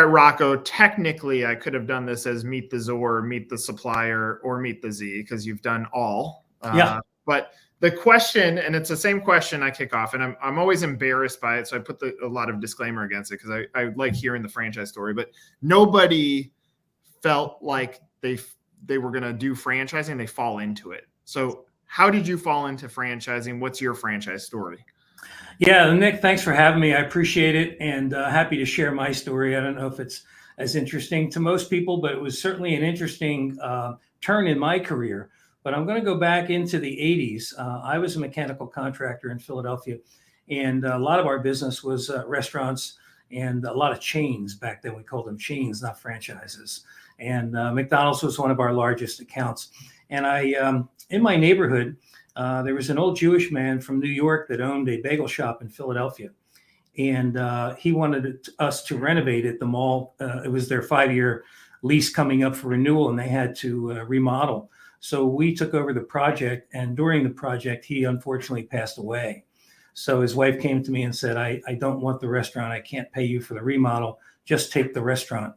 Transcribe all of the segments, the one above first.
Rocco, technically I could have done this as Meet the Zor, Meet the Supplier, or Meet the Z, because you've done all. Yeah. But the question, and it's the same question I kick off, and I'm always embarrassed by it, so I put a lot of disclaimer against it, because I like hearing the franchise story, but nobody felt like they were going to do franchising. They fall into it. So how did you fall into franchising? What's your franchise story? Yeah, Nick, thanks for having me. I appreciate it, and happy to share my story. I don't know if it's as interesting to most people, but it was certainly an interesting turn in my career. But I'm going to go back into the 80s. I was a mechanical contractor in Philadelphia, and a lot of our business was restaurants and a lot of chains. Back then, we called them chains, not franchises. And McDonald's was one of our largest accounts. And in my neighborhood, there was an old Jewish man from New York that owned a bagel shop in Philadelphia. And he wanted us to renovate it. The mall, it was their 5-year lease coming up for renewal, and they had to remodel. So we took over the project. And during the project, he unfortunately passed away. So his wife came to me and said, I don't want the restaurant. I can't pay you for the remodel. Just take the restaurant.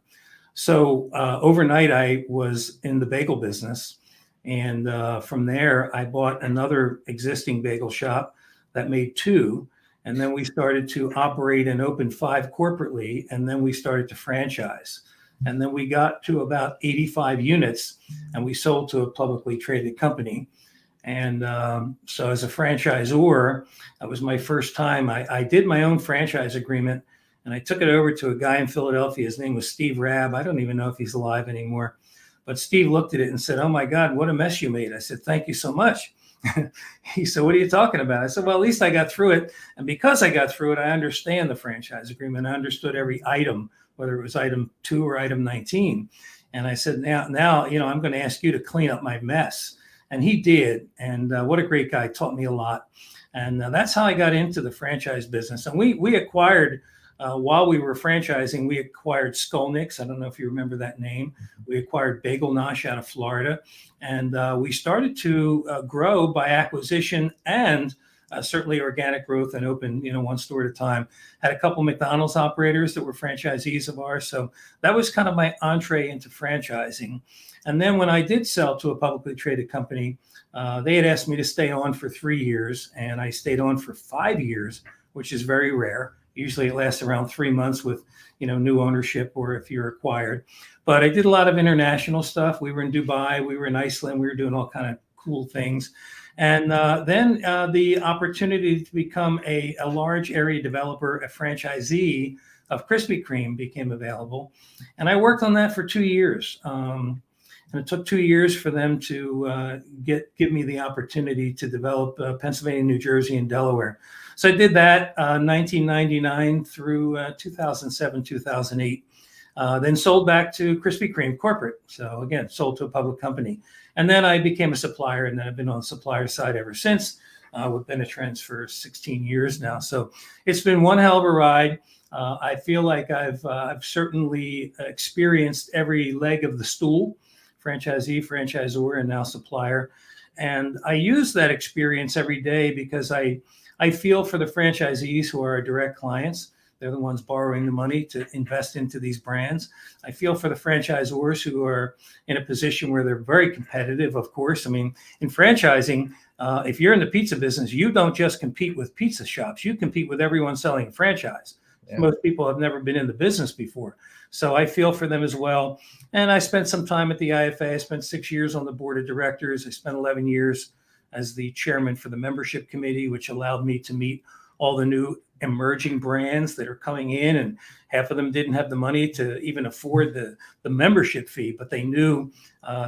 So overnight, I was in the bagel business. And from there, I bought another existing bagel shop that made 2. And then we started to operate and open 5 corporately. And then we started to franchise. And then we got to about 85 units, and we sold to a publicly traded company. And so as a franchisor, that was my first time. I did my own franchise agreement, and I took it over to a guy in Philadelphia. His name was Steve Rabb. I don't even know if he's alive anymore. But Steve looked at it and said, "Oh, my God, what a mess you made." I said, "Thank you so much." He said, "What are you talking about?" I said, "Well, at least I got through it. And because I got through it, I understand the franchise agreement. I understood every item, whether it was item 2 or item 19. And I said, now, I'm going to ask you to clean up my mess." And he did. And what a great guy. Taught me a lot. And that's how I got into the franchise business. And we acquired, while we were franchising, we acquired Skolnick's. I don't know if you remember that name. We acquired Bagel Nosh out of Florida. And we started to grow by acquisition and certainly organic growth, and open, one store at a time. Had a couple McDonald's operators that were franchisees of ours. So that was kind of my entree into franchising. And then when I did sell to a publicly traded company, they had asked me to stay on for 3 years, and I stayed on for 5 years, which is very rare. Usually it lasts around 3 months with, new ownership, or if you're acquired. But I did a lot of international stuff. We were in Dubai, we were in Iceland, we were doing all kind of cool things. And then the opportunity to become a large area developer, a franchisee of Krispy Kreme, became available. And I worked on that for 2 years. And it took 2 years for them to give me the opportunity to develop Pennsylvania, New Jersey, and Delaware. So I did that 1999 through 2007, 2008. Then sold back to Krispy Kreme corporate. So again, sold to a public company. And then I became a supplier, and then I've been on the supplier side ever since, with Benetrends for 16 years now. So it's been one hell of a ride. I feel like I've certainly experienced every leg of the stool: franchisee, franchisor, and now supplier. And I use that experience every day because I feel for the franchisees who are our direct clients. They're the ones borrowing the money to invest into these brands. I feel for the franchisors who are in a position where they're very competitive, of course. I mean, in franchising, if you're in the pizza business, you don't just compete with pizza shops. You compete with everyone selling a franchise. Yeah. Most people have never been in the business before. So I feel for them as well. And I spent some time at the IFA. I spent 6 years on the board of directors. I spent 11 years as the chairman for the membership committee, which allowed me to meet all the new emerging brands that are coming in, and half of them didn't have the money to even afford the membership fee, but they knew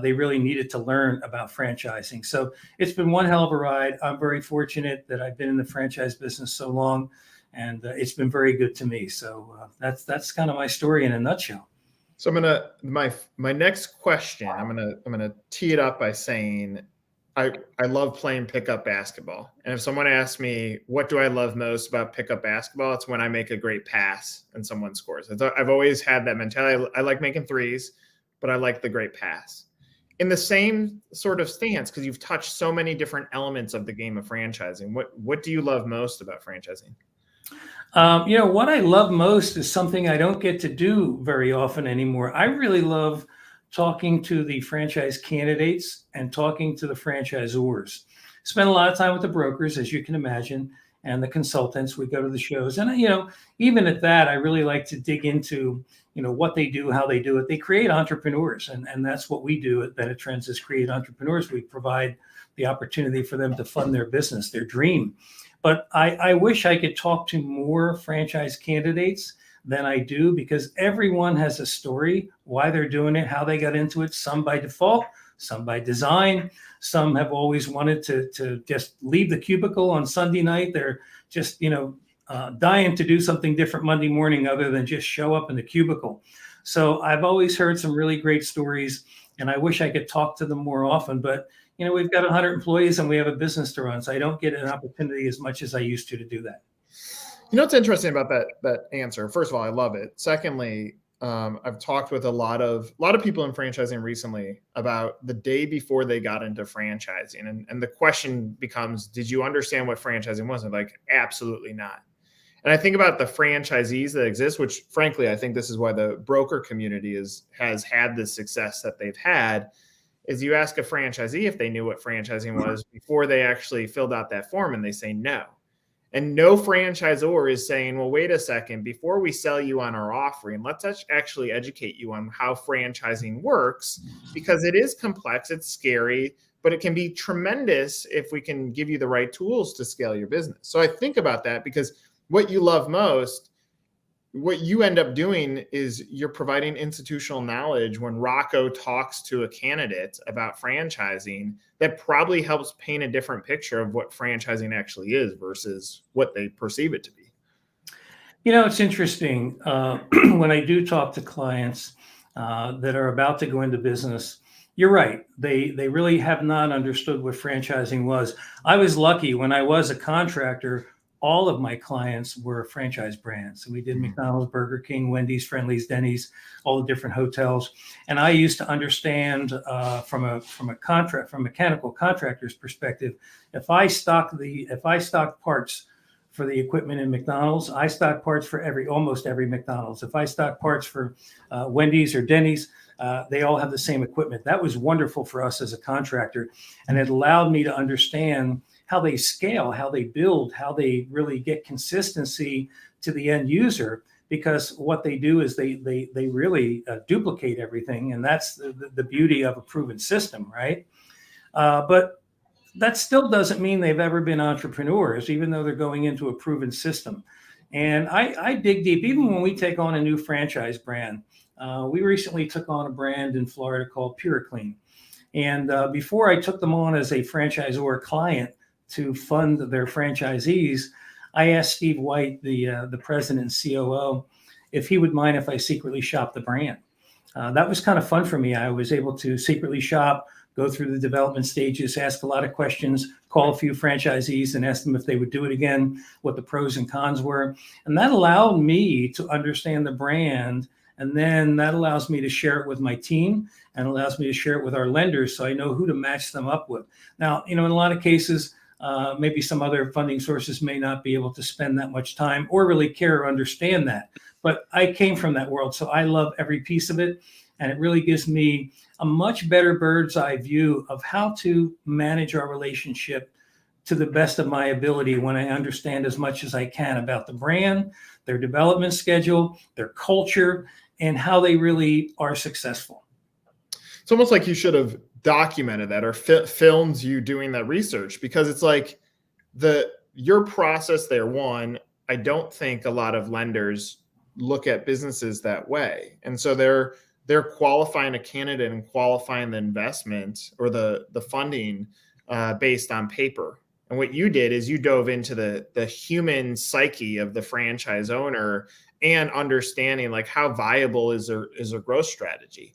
they really needed to learn about franchising. So it's been one hell of a ride. I'm very fortunate that I've been in the franchise business so long, and it's been very good to me. So that's kind of my story in a nutshell. So I'm gonna my next question. I'm gonna tee it up by saying, I love playing pickup basketball. And if someone asks me, what do I love most about pickup basketball? It's when I make a great pass and someone scores. I've always had that mentality. I like making threes, but I like the great pass. In the same sort of stance, because you've touched so many different elements of the game of franchising, what do you love most about franchising? What I love most is something I don't get to do very often anymore. I really love talking to the franchise candidates and talking to the franchisors. Spend a lot of time with the brokers, as you can imagine, and the consultants. We go to the shows, and even at that, I really like to dig into what they do, how they do it. They create entrepreneurs, and that's what we do at Benetrends is create entrepreneurs. We provide the opportunity for them to fund their business, their dream. But I wish I could talk to more franchise candidates than I do, because everyone has a story, why they're doing it, how they got into it, some by default, some by design. Some have always wanted to just leave the cubicle on Sunday night. They're just, dying to do something different Monday morning other than just show up in the cubicle. So I've always heard some really great stories, and I wish I could talk to them more often. But we've got 100 employees and we have a business to run, so I don't get an opportunity as much as I used to do that. What's interesting about that answer? First of all, I love it. Secondly, I've talked with a lot of people in franchising recently about the day before they got into franchising, and the question becomes, did you understand what franchising was? And like, absolutely not. And I think about the franchisees that exist, which frankly, I think this is why the broker community has had the success that they've had, is you ask a franchisee if they knew what franchising was before they actually filled out that form, and they say no. And no franchisor is saying, well, wait a second, before we sell you on our offering, let's actually educate you on how franchising works, because it is complex, it's scary, but it can be tremendous if we can give you the right tools to scale your business. So I think about that, because what you love most, what you end up doing is you're providing institutional knowledge when Rocco talks to a candidate about franchising that probably helps paint a different picture of what franchising actually is versus what they perceive it to be. It's interesting. When I do talk to clients that are about to go into business, you're right. They really have not understood what franchising was. I was lucky when I was a contractor. All of my clients were franchise brands. So we did McDonald's, Burger King, Wendy's, Friendly's, Denny's, all the different hotels. And I used to understand from a mechanical contractor's perspective, if I stock parts for the equipment in McDonald's, I stock parts for almost every McDonald's. If I stock parts for Wendy's or Denny's, they all have the same equipment. That was wonderful for us as a contractor, and it allowed me to understand how they scale, how they build, how they really get consistency to the end user. Because what they do is they really duplicate everything, and that's the beauty of a proven system, right? But that still doesn't mean they've ever been entrepreneurs, even though they're going into a proven system. And I dig deep, even when we take on a new franchise brand. We recently took on a brand in Florida called Pure Clean. And before I took them on as a franchisor client to fund their franchisees, I asked Steve White, the president and COO, if he would mind if I secretly shop the brand. That was kind of fun for me. I was able to secretly shop, go through the development stages, ask a lot of questions, call a few franchisees and ask them if they would do it again, what the pros and cons were. And that allowed me to understand the brand. And then that allows me to share it with my team and allows me to share it with our lenders, so I know who to match them up with. Now, in a lot of cases, maybe some other funding sources may not be able to spend that much time or really care or understand that. But I came from that world, so I love every piece of it. And it really gives me a much better bird's eye view of how to manage our relationship to the best of my ability when I understand as much as I can about the brand, their development schedule, their culture, and how they really are successful. It's almost like you should have documented that or filmed you doing that research, because it's like your process there. One, I don't think a lot of lenders look at businesses that way. And so they're qualifying a candidate and qualifying the investment or the funding based on paper. And what you did is you dove into the human psyche of the franchise owner and understanding like how viable is their growth strategy.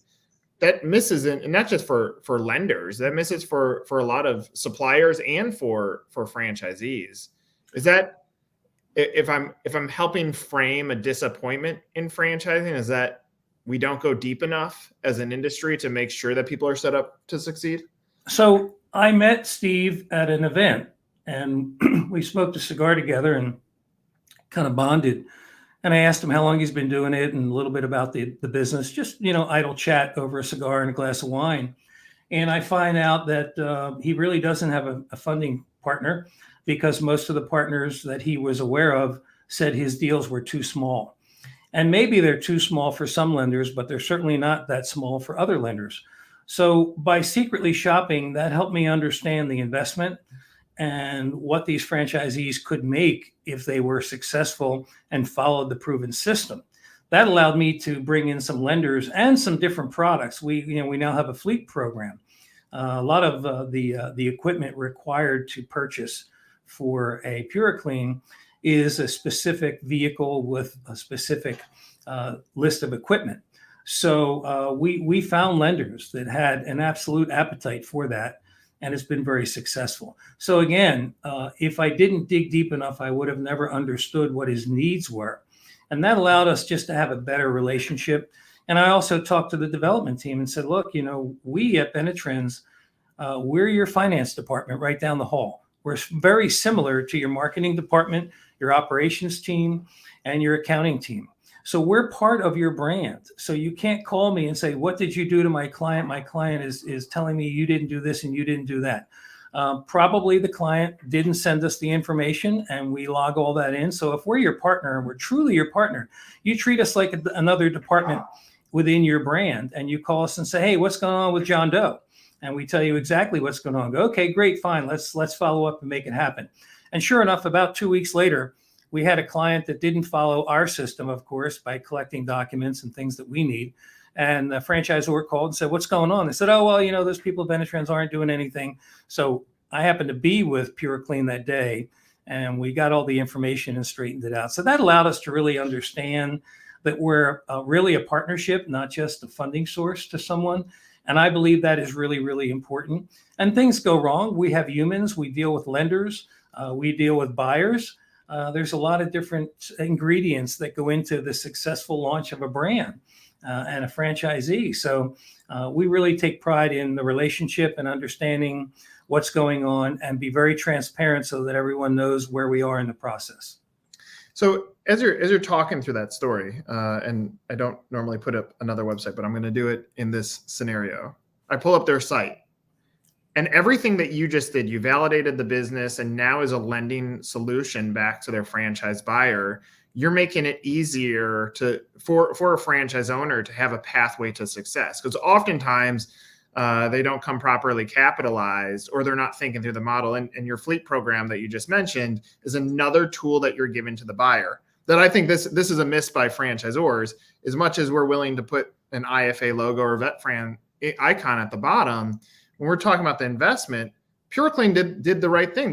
That misses, and not just for lenders, that misses for a lot of suppliers and for franchisees. Is that, if I'm helping frame a disappointment in franchising, is that we don't go deep enough as an industry to make sure that people are set up to succeed? So I met Steve at an event, and we smoked a cigar together and kind of bonded. And I asked him how long he's been doing it and a little bit about the business, just, idle chat over a cigar and a glass of wine. And I find out that he really doesn't have a funding partner, because most of the partners that he was aware of said his deals were too small. And maybe they're too small for some lenders, but they're certainly not that small for other lenders. So by secretly shopping, that helped me understand the investment and what these franchisees could make if they were successful and followed the proven system. That allowed me to bring in some lenders and some different products. We now have a fleet program. A lot of the equipment required to purchase for a PureClean is a specific vehicle with a specific list of equipment. So we found lenders that had an absolute appetite for that, and it's been very successful. So again, if I didn't dig deep enough, I would have never understood what his needs were. And that allowed us just to have a better relationship. And I also talked to the development team and said, look, we at Benetrends, we're your finance department right down the hall. We're very similar to your marketing department, your operations team, and your accounting team. So we're part of your brand. So you can't call me and say, what did you do to my client? My client is telling me you didn't do this and you didn't do that. Probably the client didn't send us the information, and we log all that in. So if we're your partner and we're truly your partner, you treat us like another department within your brand, and you call us and say, hey, what's going on with John Doe? And we tell you exactly what's going on. Go, okay, great, fine. Let's follow up and make it happen. And sure enough, about 2 weeks later, we had a client that didn't follow our system, of course, by collecting documents and things that we need. And the franchisor called and said, what's going on? They said, oh, well, those people at Benetrends aren't doing anything. So I happened to be with PureClean that day, and we got all the information and straightened it out. So that allowed us to really understand that we're really a partnership, not just a funding source to someone. And I believe that is really, really important. And things go wrong. We have humans. We deal with lenders. We deal with buyers. There's a lot of different ingredients that go into the successful launch of a brand and a franchisee. So we really take pride in the relationship and understanding what's going on, and be very transparent so that everyone knows where we are in the process. So as you're talking through that story, and I don't normally put up another website, but I'm going to do it in this scenario. I pull up their site, and everything that you just did, you validated the business, and now as a lending solution back to their franchise buyer, you're making it easier for a franchise owner to have a pathway to success. Because oftentimes they don't come properly capitalized, or they're not thinking through the model. And your fleet program that you just mentioned is another tool that you're giving to the buyer. That I think this is a miss by franchisors. As much as we're willing to put an IFA logo or VetFran icon at the bottom, when we're talking about the investment, PureClean did the right thing.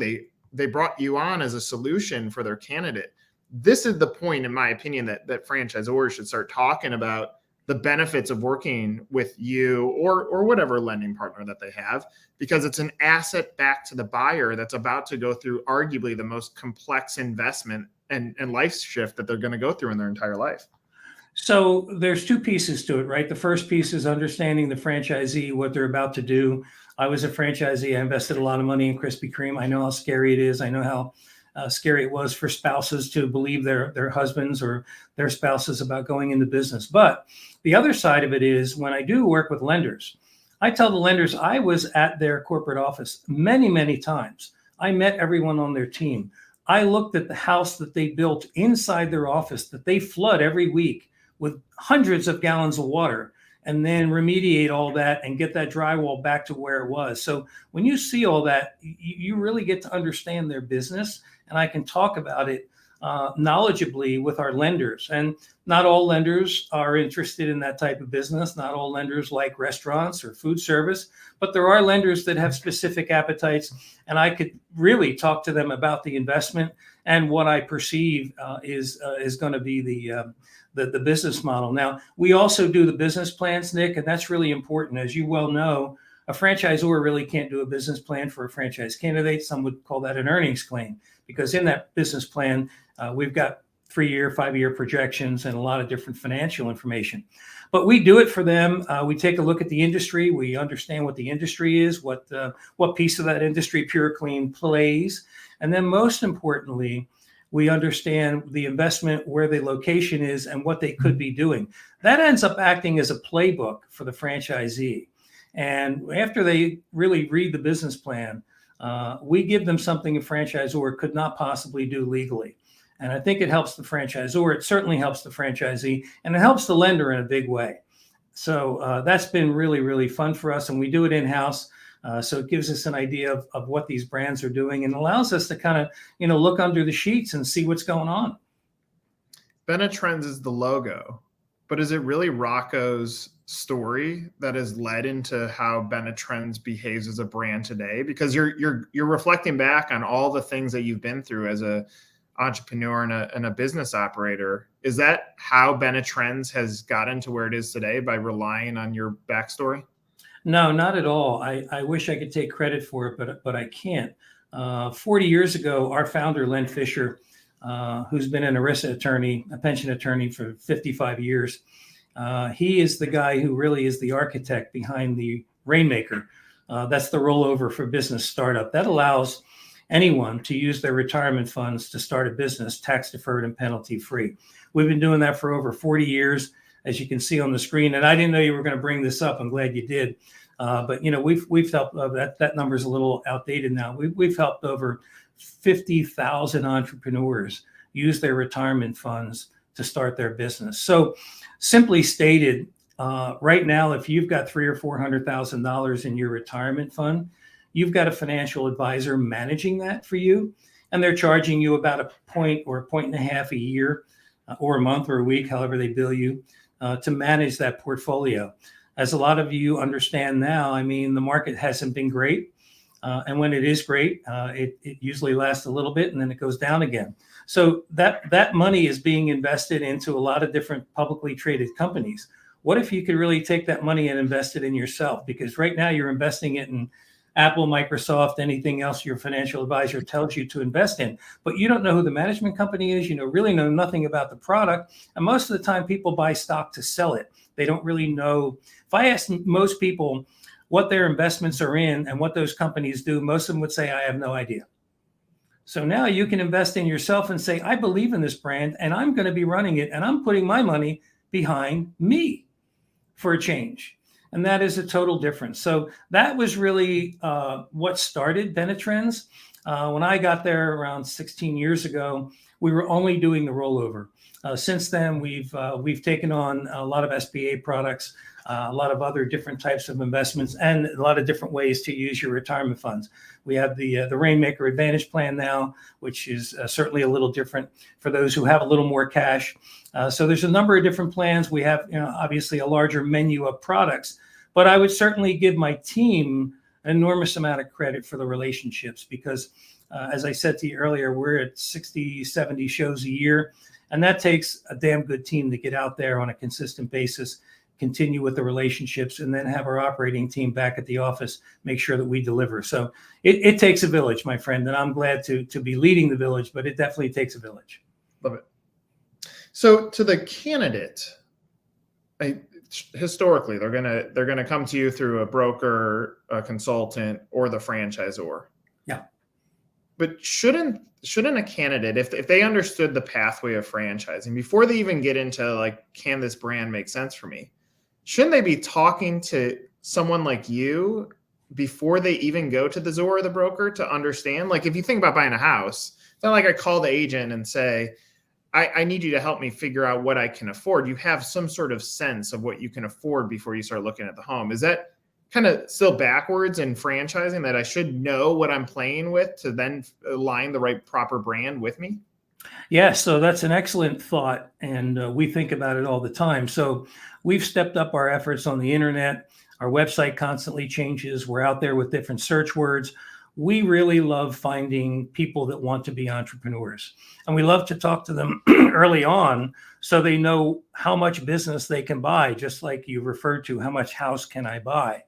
They brought you on as a solution for their candidate. This is the point, in my opinion, that franchisors should start talking about the benefits of working with you or whatever lending partner that they have, because it's an asset back to the buyer that's about to go through arguably the most complex investment and life shift that they're going to go through in their entire life. So there's two pieces to it, right? The first piece is understanding the franchisee, what they're about to do. I was a franchisee. I invested a lot of money in Krispy Kreme. I know how scary it is. I know how scary it was for spouses to believe their husbands or their spouses about going into business. But the other side of it is, when I do work with lenders, I tell the lenders I was at their corporate office many, many times. I met everyone on their team. I looked at the house that they built inside their office that they flood every week with hundreds of gallons of water, and then remediate all that and get that drywall back to where it was. So when you see all that, you really get to understand their business. And I can talk about it knowledgeably with our lenders. And not all lenders are interested in that type of business. Not all lenders like restaurants or food service, but there are lenders that have specific appetites. And I could really talk to them about the investment and what I perceive is going to be the business model. Now, we also do the business plans, Nick, and that's really important. As you well know, a franchisor really can't do a business plan for a franchise candidate. Some would call that an earnings claim, because in that business plan, we've got 3-year, 5-year projections and a lot of different financial information. But we do it for them. We take a look at the industry. We understand what the industry is, what piece of that industry PureClean plays. And then most importantly, We understand the investment, where the location is, and what they could be doing. That ends up acting as a playbook for the franchisee. And after they really read the business plan, we give them something a franchisor could not possibly do legally. And I think it helps the franchisor. It certainly helps the franchisee, and it helps the lender in a big way. So that's been really, really fun for us. And we do it in-house. So it gives us an idea of what these brands are doing and allows us to kind of, look under the sheets and see what's going on. Benetrends is the logo, but is it really Rocco's story that has led into how Benetrends behaves as a brand today? Because you're reflecting back on all the things that you've been through as a entrepreneur and a business operator. Is that how Benetrends has gotten to where it is today, by relying on your backstory? No, not at all. I wish I could take credit for it, but I can't. 40 years ago, our founder, Len Fisher, who's been an ERISA attorney, a pension attorney for 55 years, he is the guy who really is the architect behind the Rainmaker. That's the rollover for business startup. That allows anyone to use their retirement funds to start a business, tax deferred and penalty free. We've been doing that for over 40 years. As you can see on the screen, and I didn't know you were going to bring this up. I'm glad you did. But we've helped. That number's a little outdated now. We've helped over 50,000 entrepreneurs use their retirement funds to start their business. So, simply stated, right now, if you've got $300,000 or $400,000 in your retirement fund, you've got a financial advisor managing that for you, and they're charging you about a point or a point and a half a year, or a month or a week, however they bill you, to manage that portfolio. As a lot of you understand now, I mean, the market hasn't been great. And when it is great, it usually lasts a little bit and then it goes down again. So that money is being invested into a lot of different publicly traded companies. What if you could really take that money and invest it in yourself? Because right now you're investing it in Apple, Microsoft, anything else your financial advisor tells you to invest in, but you don't know who the management company is. Really know nothing about the product. And most of the time people buy stock to sell it. They don't really know. If I ask most people what their investments are in and what those companies do, most of them would say, I have no idea. So now you can invest in yourself and say, I believe in this brand and I'm going to be running it and I'm putting my money behind me for a change. And that is a total difference. So that was really what started Benetrends. When I got there around 16 years ago, we were only doing the rollover. Since then, we've taken on a lot of SBA products, a lot of other different types of investments, and a lot of different ways to use your retirement funds. We have the Rainmaker Advantage plan now, which is certainly a little different for those who have a little more cash. So there's a number of different plans. We have, obviously a larger menu of products, but I would certainly give my team an enormous amount of credit for the relationships because, as I said to you earlier, we're at 60, 70 shows a year, and that takes a damn good team to get out there on a consistent basis, continue with the relationships, and then have our operating team back at the office make sure that we deliver. So it takes a village, my friend, and I'm glad to be leading the village, but it definitely takes a village. Love it. So to the candidate, historically, they're gonna come to you through a broker, a consultant, or the franchisor. Yeah. But shouldn't a candidate, if they understood the pathway of franchising before they even get into like, can this brand make sense for me? Shouldn't they be talking to someone like you before they even go to the ZOR or the broker to understand? Like, if you think about buying a house, it's not like I call the agent and say, I need you to help me figure out what I can afford. You have some sort of sense of what you can afford before you start looking at the home. Is that kind of still backwards in franchising, that I should know what I'm playing with to then align the right proper brand with me? Yeah, so that's an excellent thought, and we think about it all the time. So we've stepped up our efforts on the internet. Our website constantly changes. We're out there with different search words. We really love finding people that want to be entrepreneurs, and we love to talk to them early on so they know how much business they can buy, just like you referred to, how much house can I buy?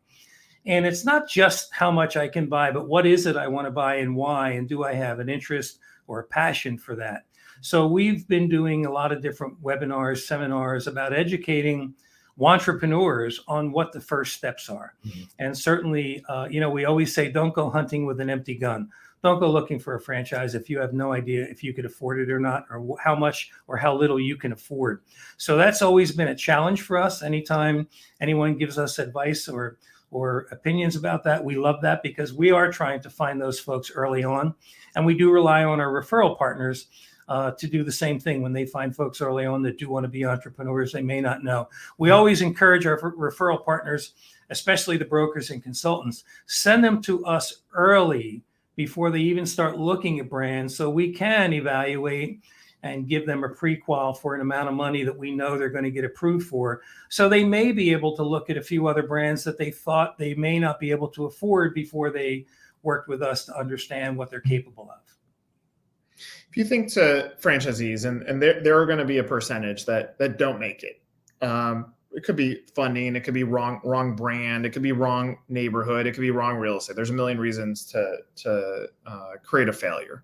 And it's not just how much I can buy, but what is it I want to buy and why? And do I have an interest or a passion for that? So we've been doing a lot of different webinars, seminars about educating entrepreneurs on what the first steps are. Mm-hmm. And certainly, we always say, don't go hunting with an empty gun. Don't go looking for a franchise if you have no idea if you could afford it or not, or how much or how little you can afford. So that's always been a challenge for us. Anytime anyone gives us advice or opinions about that, we love that, because we are trying to find those folks early on. And we do rely on our referral partners to do the same thing when they find folks early on that do want to be entrepreneurs they may not know. We always encourage our referral partners, especially the brokers and consultants, send them to us early before they even start looking at brands, so we can evaluate and give them a pre-qual for an amount of money that we know they're going to get approved for. So they may be able to look at a few other brands that they thought they may not be able to afford before they worked with us to understand what they're capable of. If you think to franchisees, and there are going to be a percentage that don't make it. It could be funding, it could be wrong brand, it could be wrong neighborhood, it could be wrong real estate. There's a million reasons to create a failure.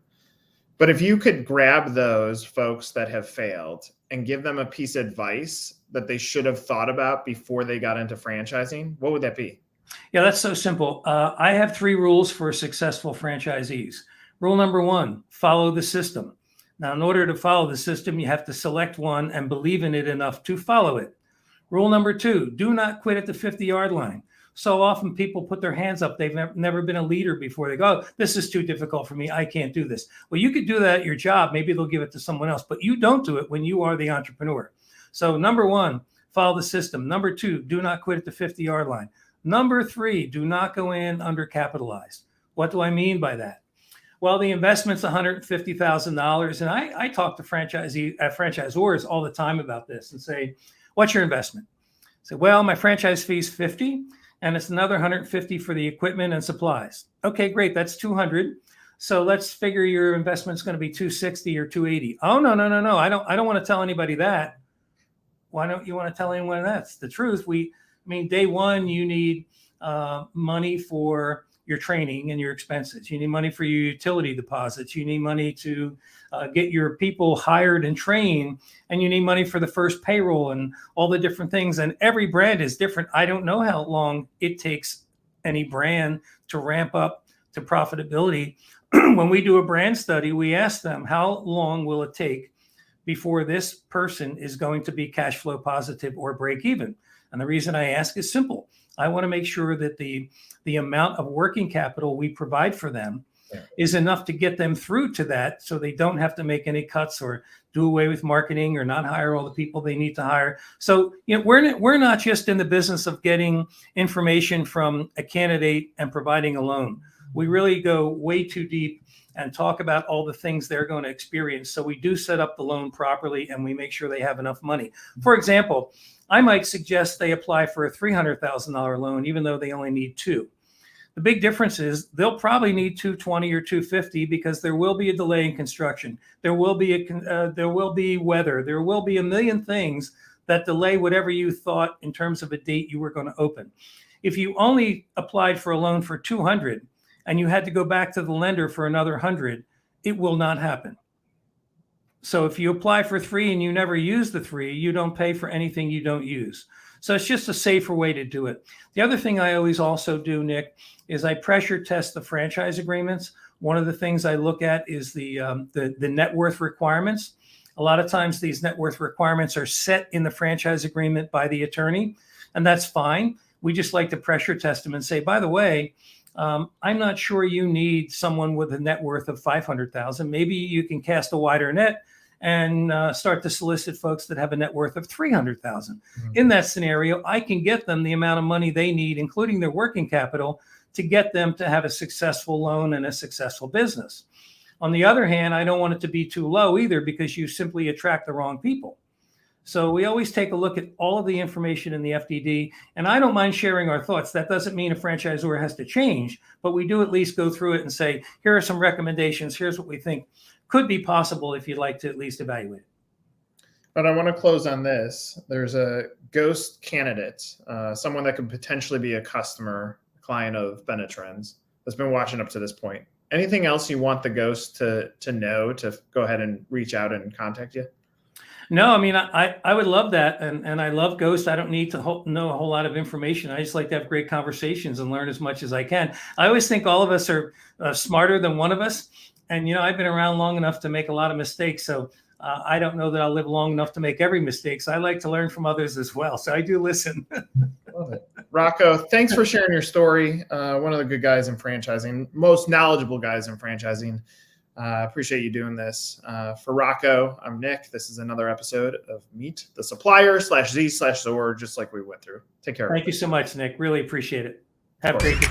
But if you could grab those folks that have failed and give them a piece of advice that they should have thought about before they got into franchising, what would that be? Yeah, that's so simple. I have 3 rules for successful franchisees. Rule number 1, follow the system. Now, in order to follow the system, you have to select one and believe in it enough to follow it. Rule number 2, do not quit at the 50-yard line. So often people put their hands up. They've never been a leader before. They go, oh, this is too difficult for me. I can't do this. Well, you could do that at your job. Maybe they'll give it to someone else, but you don't do it when you are the entrepreneur. So number 1, follow the system. Number 2, do not quit at the 50-yard line. Number 3, do not go in undercapitalized. What do I mean by that? Well, the investment's $150,000. And I talk to franchisors all the time about this and say, what's your investment? I say, well, my franchise fee is $50, and it's another $150 for the equipment and supplies. Okay, great. That's $200. So let's figure your investment's going to be $260 or $280. Oh, no. I don't want to tell anybody that. Why don't you want to tell anyone that's the truth? Day one, you need money for your training and your expenses. You need money for your utility deposits. You need money to get your people hired and trained, and you need money for the first payroll and all the different things. And every brand is different. I don't know how long it takes any brand to ramp up to profitability. When we do a brand study, we ask them, how long will it take before this person is going to be cash flow positive or break even? And the reason I ask is simple. I want to make sure that the amount of working capital we provide for them is enough to get them through to that, so they don't have to make any cuts or do away with marketing or not hire all the people they need to hire. So we're not just in the business of getting information from a candidate and providing a loan. We really go way too deep and talk about all the things they're going to experience. So we do set up the loan properly, and we make sure they have enough money. For example, I might suggest they apply for a $300,000 loan, even though they only need $2 million. The big difference is they'll probably need $220,000 or $250,000 because there will be a delay in construction. There will be weather. There will be a million things that delay whatever you thought in terms of a date you were going to open. If you only applied for a loan for $200,000 and you had to go back to the lender for another $100,000, it will not happen. So if you apply for $3 million and you never use the $3 million, you don't pay for anything you don't use. So it's just a safer way to do it. The other thing I always also do, Nick, is I pressure test the franchise agreements. One of the things I look at is the net worth requirements. A lot of times these net worth requirements are set in the franchise agreement by the attorney, and that's fine. We just like to pressure test them and say, by the way, I'm not sure you need someone with a net worth of $500,000. Maybe you can cast a wider net and start to solicit folks that have a net worth of $300,000. Mm-hmm. In that scenario, I can get them the amount of money they need, including their working capital, to get them to have a successful loan and a successful business. On the other hand, I don't want it to be too low either, because you simply attract the wrong people. So we always take a look at all of the information in the FDD, and I don't mind sharing our thoughts. That doesn't mean a franchisor has to change, but we do at least go through it and say, here are some recommendations. Here's what we think could be possible if you'd like to at least evaluate it. But I want to close on this. There's a ghost candidate, someone that could potentially be a client of Benetrends that's been watching up to this point. Anything else you want the ghost to know to go ahead and reach out and contact you? No, I mean, I would love that. And I love Ghost. I don't need to know a whole lot of information. I just like to have great conversations and learn as much as I can. I always think all of us are smarter than one of us. And, I've been around long enough to make a lot of mistakes. So I don't know that I'll live long enough to make every mistake. So I like to learn from others as well. So I do listen. Love it. Rocco, thanks for sharing your story. One of the good guys in franchising, most knowledgeable guys in franchising. Appreciate you doing this. For Rocco, I'm Nick. This is another episode of Meet the Supplier /Z/Zor, just like we went through. Take care. Thank you so much, Nick. Really appreciate it. Have a great day.